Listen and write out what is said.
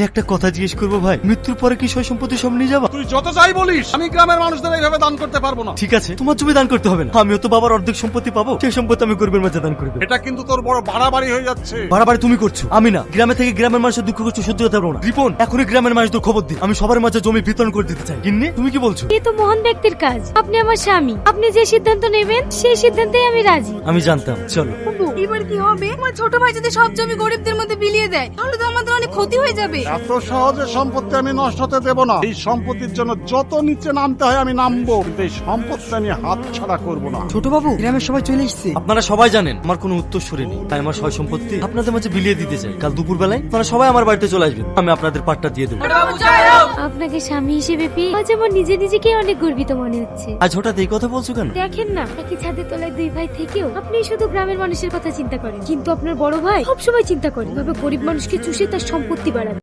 একটা কথা জিজ্ঞেস করবো ভাই, মৃত্যুর পরে কি সয় সম্পত্তি সব নিয়ে যাবা? তুই যত চাই বলিস, আমি গ্রামের মানুষদের এইভাবে দান করতে পারবো না। ঠিক আছে, তোমার জমি দান করতে হবে না, আমিও তো বাবার অর্ধেক সম্পত্তি পাবো, সেই সম্পত্তি আমি গরিবের মাঝে দান করে দেবো। এটা কিন্তু তোর বড় বাড়াবাড়ি হয়ে যাচ্ছে। বাড়াবাড়ি তুমি করছো, আমি না। গ্রামে থেকে গ্রামের মানুষের দুঃখ কষ্ট সহ্য করতে পারবো না। রিপন, এখনই গ্রামের মানুষদের খবর দিই, আমি সবার মাঝে জমি বিতরণ করে দিতে চাই। কিন্নি, তুমি কি বলছো? এ তো মহান ব্যক্তির কাজ, আপনি আমার স্বামী, আপনি যে সিদ্ধান্ত নেবেন সেই সিদ্ধান্তেই আমি রাজি। আমি জানতাম। চলো। এবার কি হবে? আমার ছোট ভাই যদি সব জমি গরিবদের মধ্যে বিলিয়ে দেয় তাহলে তো আমাদের অনেক ক্ষতি হয়ে যাবে। এত সহজে সম্পত্তি আমি নষ্ট হতে দেব না। এই সম্পত্তির জন্য যত নিচে নামতে হয় আমি নামবো, কিন্তু এই সম্পত্তি আমি হাত ছাড়া করবো না। ছোট বাবু, গ্রামের সবাই চলে এসছে। আপনারা সবাই জানেন আমার কোনো উত্তরসূরি নেই, তাই আমার সয় সম্পত্তি আপনাদের মাঝে বিলিয়ে দিতে চাই। কাল দুপুর বেলায় আপনারা সবাই আমার বাড়িতে চলে আসবেন, আমি আপনাদের পাটটা দিয়ে দেবো। আপনাকে স্বামী হিসেবে পেয়ে আজ আমার নিজে নিজেকে অনেক গর্বিত মনে হচ্ছে। আজ হঠাৎ এই কথা বলছো কেন? দেখেন না, একই ছাদের তলায় দুই ভাই থেকেও আপনি শুধু গ্রামের মানুষের কথা চিন্তা করেন, কিন্তু আপনার বড় ভাই সবসময় চিন্তা করেন কিভাবে গরিব মানুষকে চুষে তার সম্পত্তি বাড়াবে।